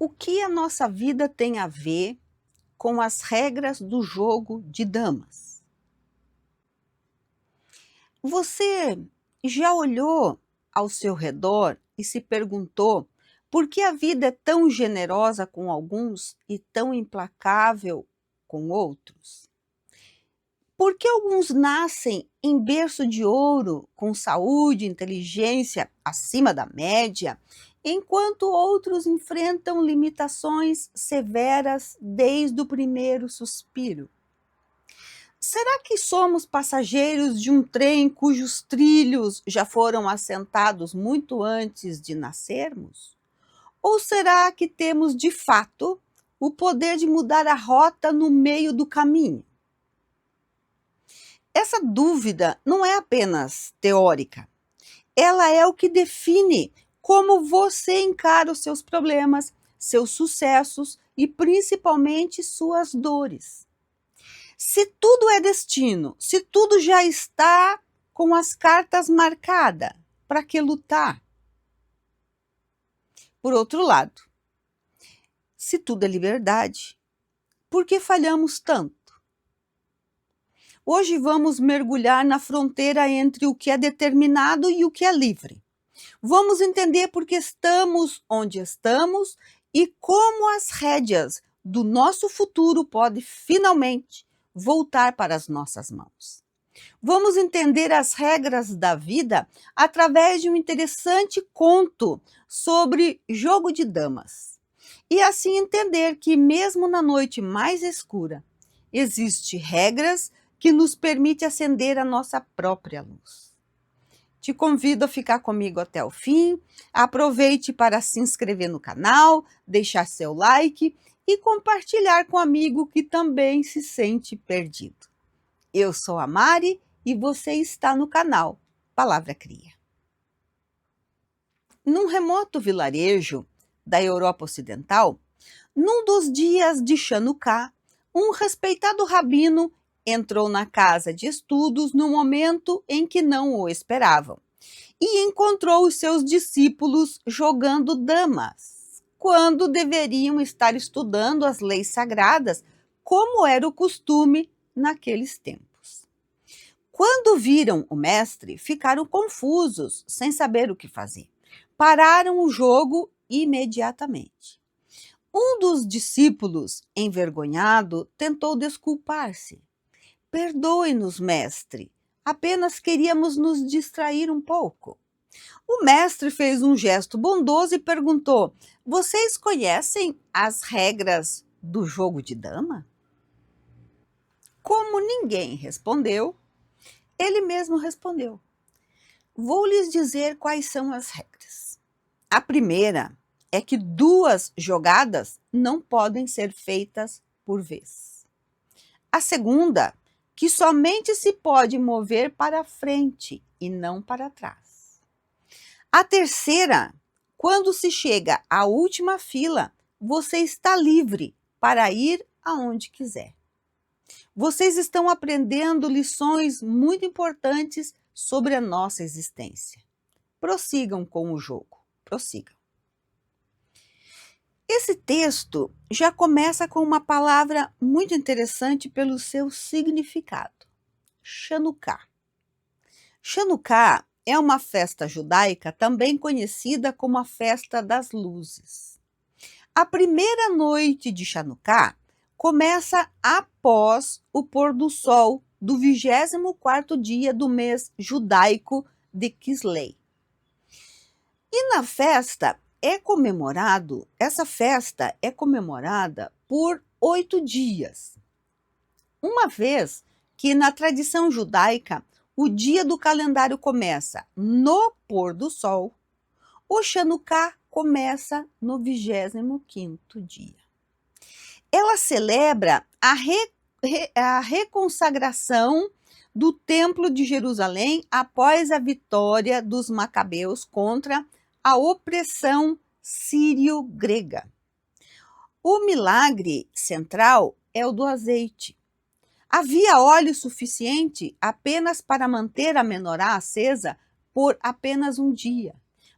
O que a nossa vida tem a ver com as regras do jogo de damas? Você já olhou ao seu redor e se perguntou por que a vida é tão generosa com alguns e tão implacável com outros? Por que alguns nascem em berço de ouro, com saúde e inteligência acima da média, enquanto outros enfrentam limitações severas desde o primeiro suspiro? Será que somos passageiros de um trem cujos trilhos já foram assentados muito antes de nascermos? Ou será que temos, de fato, o poder de mudar a rota no meio do caminho? Essa dúvida não é apenas teórica, ela é o que define como você encara os seus problemas, seus sucessos e principalmente suas dores. Se tudo é destino, se tudo já está com as cartas marcadas, para que lutar? Por outro lado, se tudo é liberdade, por que falhamos tanto? Hoje vamos mergulhar na fronteira entre o que é determinado e o que é livre. Vamos entender por que estamos onde estamos e como as rédeas do nosso futuro podem finalmente voltar para as nossas mãos. Vamos entender as regras da vida através de um interessante conto sobre jogo de damas. E assim entender que mesmo na noite mais escura, existem regras que nos permitem acender a nossa própria luz. Te convido a ficar comigo até o fim. Aproveite para se inscrever no canal, deixar seu like e compartilhar com um amigo que também se sente perdido. Eu sou a Mari e você está no canal Palavra Cria. Num remoto vilarejo da Europa Ocidental, num dos dias de Chanukah, um respeitado rabino entrou na casa de estudos no momento em que não o esperavam e encontrou os seus discípulos jogando damas, quando deveriam estar estudando as leis sagradas, como era o costume naqueles tempos. Quando viram o mestre, ficaram confusos, sem saber o que fazer. Pararam o jogo imediatamente. Um dos discípulos, envergonhado, tentou desculpar-se. Perdoe-nos, mestre. Apenas queríamos nos distrair um pouco. O mestre fez um gesto bondoso e perguntou: vocês conhecem as regras do jogo de dama? Como ninguém respondeu, ele mesmo respondeu: vou lhes dizer quais são as regras. A primeira é que 2 jogadas não podem ser feitas por vez. A segunda, que somente se pode mover para frente e não para trás. A terceira, quando se chega à última fila, você está livre para ir aonde quiser. Vocês estão aprendendo lições muito importantes sobre a nossa existência. Prossigam com o jogo, prossigam. Esse texto já começa com uma palavra muito interessante pelo seu significado: Chanukah. Chanukah é uma festa judaica também conhecida como a Festa das Luzes. A primeira noite de Chanukah começa após o pôr do sol do 24º dia do mês judaico de Kislev. E na festa essa festa é comemorada por 8 dias. Uma vez que na tradição judaica o dia do calendário começa no pôr do sol, o Chanukah começa no 25º dia. Ela celebra a reconsagração do Templo de Jerusalém após a vitória dos macabeus contra a opressão sírio-grega. O milagre central é o do azeite. Havia óleo suficiente apenas para manter a menorá acesa por apenas um dia,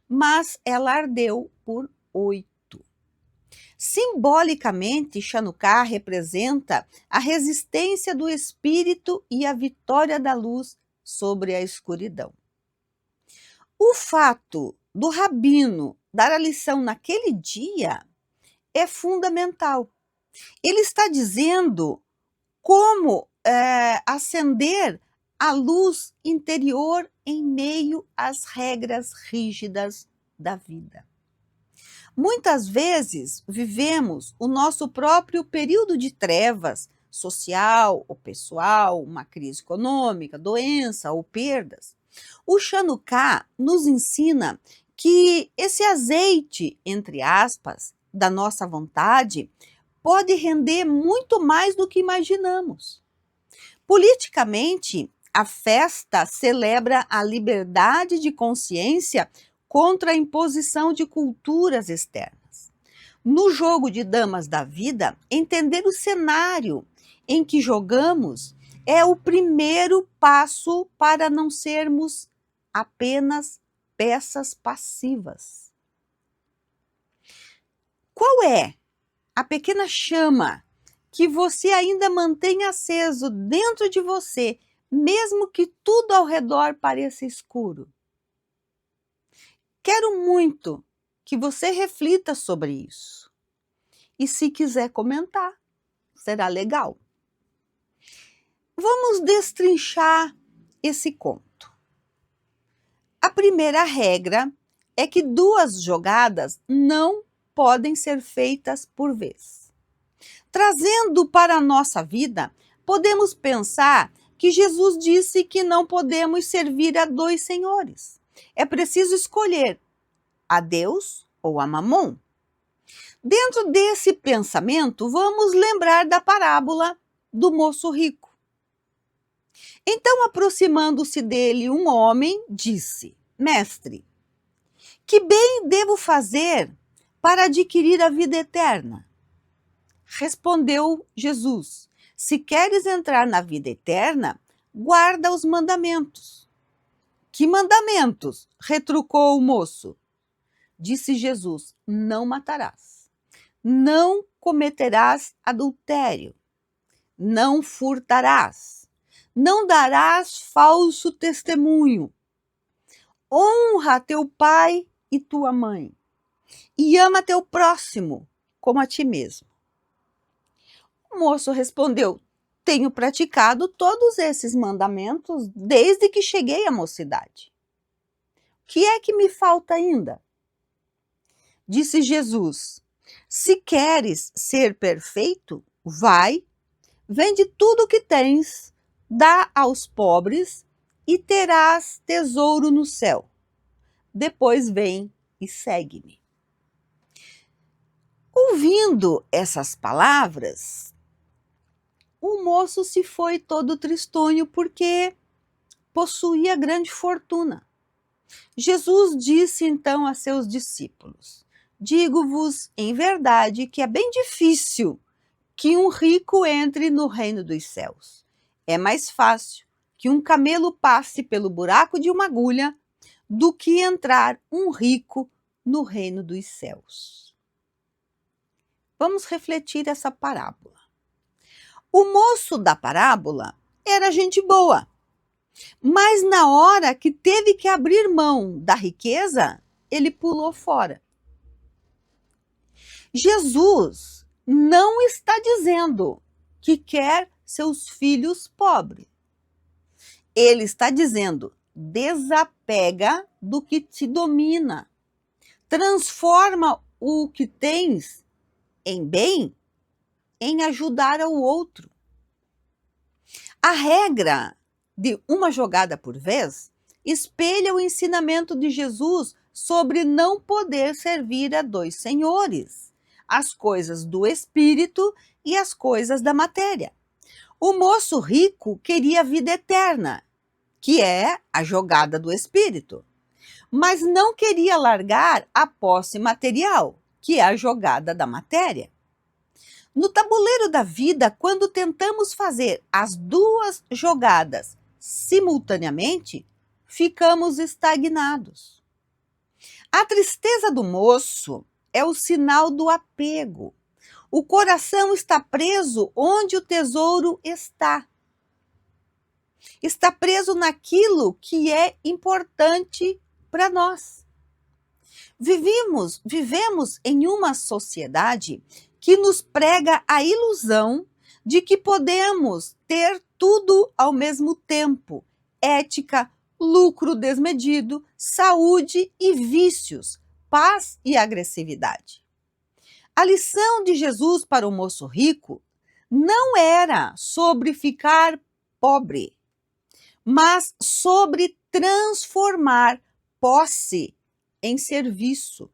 mas ela ardeu por 8. Simbolicamente, Chanukah representa a resistência do espírito e a vitória da luz sobre a escuridão. O fato do rabino dar a lição naquele dia é fundamental. Ele está dizendo como acender a luz interior em meio às regras rígidas da vida. Muitas vezes vivemos o nosso próprio período de trevas, social ou pessoal, uma crise econômica, doença ou perdas. O Chanukah nos ensina que esse azeite, entre aspas, da nossa vontade, pode render muito mais do que imaginamos. Politicamente, a festa celebra a liberdade de consciência contra a imposição de culturas externas. No jogo de damas da vida, entender o cenário em que jogamos é o primeiro passo para não sermos apenas peças passivas. Qual é a pequena chama que você ainda mantém aceso dentro de você, mesmo que tudo ao redor pareça escuro? Quero muito que você reflita sobre isso. E se quiser comentar, será legal. Vamos destrinchar esse conto. A primeira regra é que 2 jogadas não podem ser feitas por vez. Trazendo para a nossa vida, podemos pensar que Jesus disse que não podemos servir a 2 senhores. É preciso escolher a Deus ou a Mamon. Dentro desse pensamento, vamos lembrar da parábola do moço rico. Então, aproximando-se dele, um homem disse: Mestre, que bem devo fazer para adquirir a vida eterna? Respondeu Jesus: Se queres entrar na vida eterna, guarda os mandamentos. Que mandamentos? Retrucou o moço. Disse Jesus: Não matarás, não cometerás adultério, não furtarás, não darás falso testemunho, honra teu pai e tua mãe, e ama teu próximo como a ti mesmo. O moço respondeu: Tenho praticado todos esses mandamentos desde que cheguei à mocidade. O que é que me falta ainda? Disse Jesus: Se queres ser perfeito, vai, vende tudo o que tens, dá aos pobres e terás tesouro no céu. Depois vem e segue-me. Ouvindo essas palavras, o moço se foi todo tristonho porque possuía grande fortuna. Jesus disse então a seus discípulos: Digo-vos em verdade que é bem difícil que um rico entre no reino dos céus. É mais fácil que um camelo passe pelo buraco de uma agulha do que entrar um rico no reino dos céus. Vamos refletir essa parábola. O moço da parábola era gente boa, mas na hora que teve que abrir mão da riqueza, ele pulou fora. Jesus não está dizendo que quer seus filhos pobres. Ele está dizendo: desapega do que te domina. Transforma o que tens em bem em ajudar ao outro. A regra de uma jogada por vez espelha o ensinamento de Jesus sobre não poder servir a 2 senhores, as coisas do espírito e as coisas da matéria. O moço rico queria a vida eterna, que é a jogada do espírito, mas não queria largar a posse material, que é a jogada da matéria. No tabuleiro da vida, quando tentamos fazer as 2 jogadas simultaneamente, ficamos estagnados. A tristeza do moço é o sinal do apego. O coração está preso onde o tesouro está. Está preso naquilo que é importante para nós. Vivemos em uma sociedade que nos prega a ilusão de que podemos ter tudo ao mesmo tempo: ética, lucro desmedido, saúde e vícios, paz e agressividade. A lição de Jesus para o moço rico não era sobre ficar pobre, mas sobre transformar posse em serviço.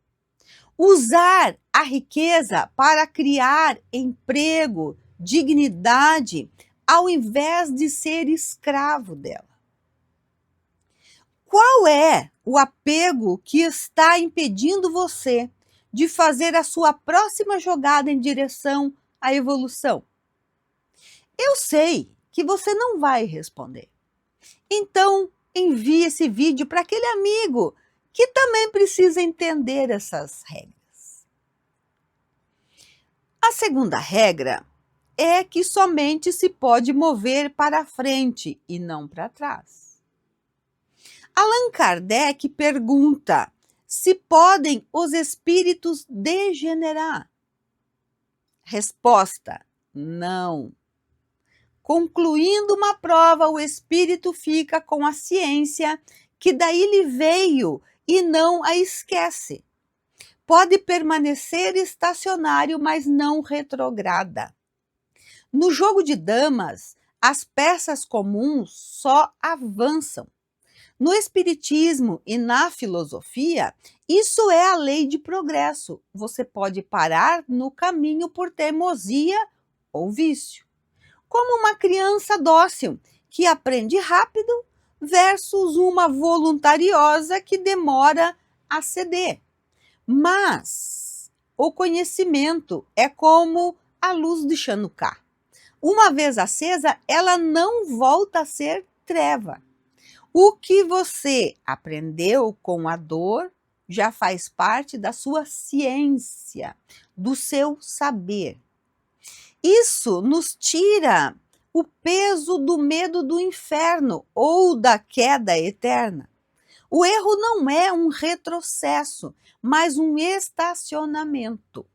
Usar a riqueza para criar emprego, dignidade, ao invés de ser escravo dela. Qual é o apego que está impedindo você de fazer a sua próxima jogada em direção à evolução? Eu sei que você não vai responder. Então, envie esse vídeo para aquele amigo que também precisa entender essas regras. A segunda regra é que somente se pode mover para frente e não para trás. Allan Kardec pergunta se podem os espíritos degenerar. Resposta: não. Concluindo uma prova, o espírito fica com a ciência que daí lhe veio e não a esquece. Pode permanecer estacionário, mas não retrograda. No jogo de damas, as peças comuns só avançam. No espiritismo e na filosofia, isso é a lei de progresso. Você pode parar no caminho por teimosia ou vício. Como uma criança dócil que aprende rápido versus uma voluntariosa que demora a ceder. Mas o conhecimento é como a luz de Chanukah. Uma vez acesa, ela não volta a ser treva. O que você aprendeu com a dor já faz parte da sua ciência, do seu saber. Isso nos tira o peso do medo do inferno ou da queda eterna. O erro não é um retrocesso, mas um estacionamento.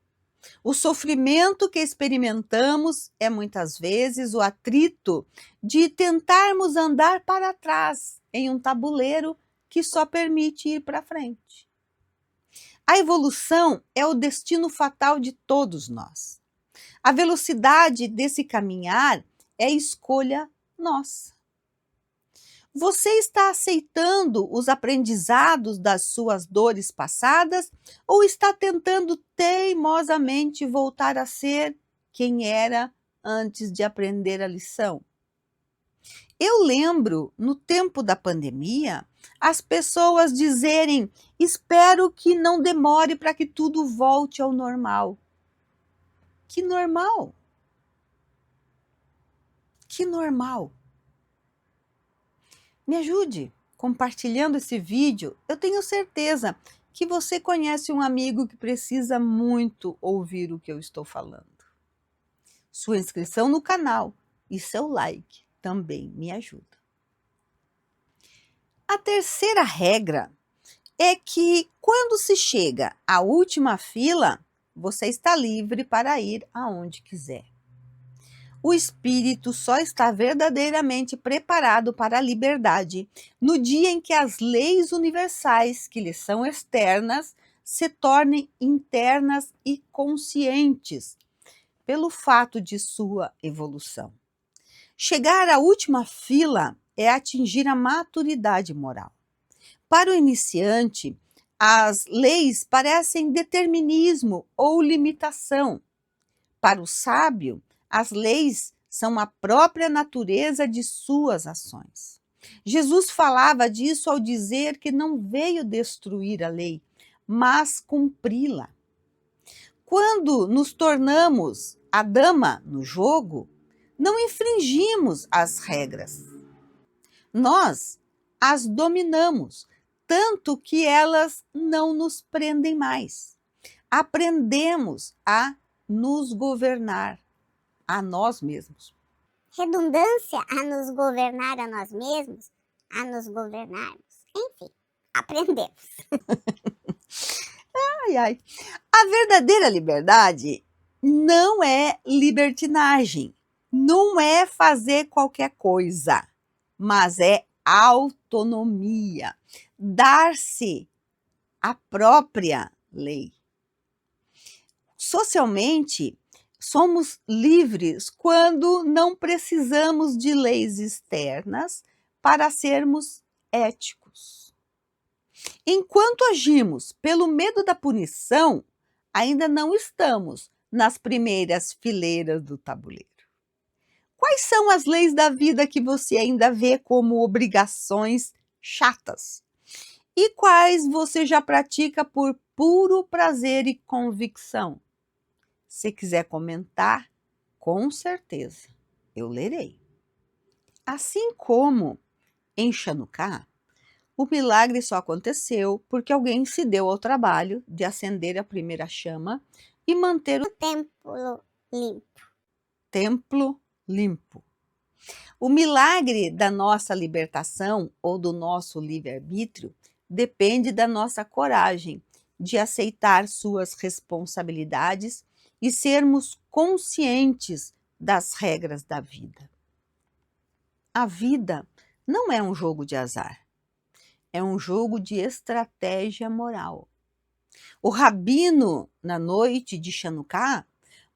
O sofrimento que experimentamos é muitas vezes o atrito de tentarmos andar para trás em um tabuleiro que só permite ir para frente. A evolução é o destino fatal de todos nós. A velocidade desse caminhar é escolha nossa. Você está aceitando os aprendizados das suas dores passadas ou está tentando teimosamente voltar a ser quem era antes de aprender a lição? Eu lembro, no tempo da pandemia, as pessoas dizerem: espero que não demore para que tudo volte ao normal. Que normal? Que normal? Me ajude compartilhando esse vídeo. Eu tenho certeza que você conhece um amigo que precisa muito ouvir o que eu estou falando. Sua inscrição no canal e seu like também me ajuda. A terceira regra é que quando se chega à última fila, você está livre para ir aonde quiser. O espírito só está verdadeiramente preparado para a liberdade no dia em que as leis universais que lhe são externas se tornem internas e conscientes pelo fato de sua evolução. Chegar à última fila é atingir a maturidade moral. Para o iniciante, as leis parecem determinismo ou limitação. Para o sábio, as leis são a própria natureza de suas ações. Jesus falava disso ao dizer que não veio destruir a lei, mas cumpri-la. Quando nos tornamos a dama no jogo, não infringimos as regras. Nós as dominamos, tanto que elas não nos prendem mais. aprendemos a nos governar a nós mesmos. Redundância a nos governar a nós mesmos, a nos governarmos. Enfim, aprendemos. Ai, ai. A verdadeira liberdade não é libertinagem, não é fazer qualquer coisa, mas é autonomia, dar-se a própria lei. Socialmente, somos livres quando não precisamos de leis externas para sermos éticos. Enquanto agimos pelo medo da punição, ainda não estamos nas primeiras fileiras do tabuleiro. Quais são as leis da vida que você ainda vê como obrigações chatas? E quais você já pratica por puro prazer e convicção? Se quiser comentar, com certeza eu lerei. Assim como em Chanuká, o milagre só aconteceu porque alguém se deu ao trabalho de acender a primeira chama e manter o Templo limpo. templo limpo. O milagre da nossa libertação ou do nosso livre-arbítrio depende da nossa coragem de aceitar suas responsabilidades e sermos conscientes das regras da vida. A vida não é um jogo de azar, é um jogo de estratégia moral. O rabino, na noite de Chanuká,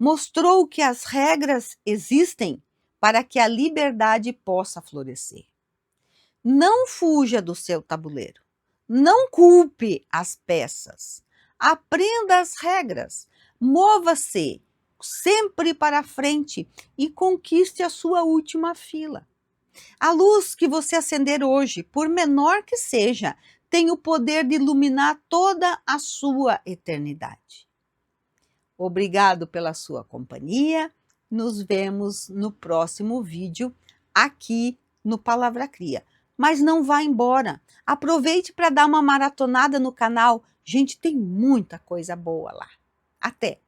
mostrou que as regras existem para que a liberdade possa florescer. Não fuja do seu tabuleiro. Não culpe as peças. Aprenda as regras. Mova-se sempre para frente e conquiste a sua última fila. A luz que você acender hoje, por menor que seja, tem o poder de iluminar toda a sua eternidade. Obrigado pela sua companhia. Nos vemos no próximo vídeo aqui no Palavra Cria. Mas não vá embora. Aproveite para dar uma maratonada no canal. Gente, tem muita coisa boa lá. Até!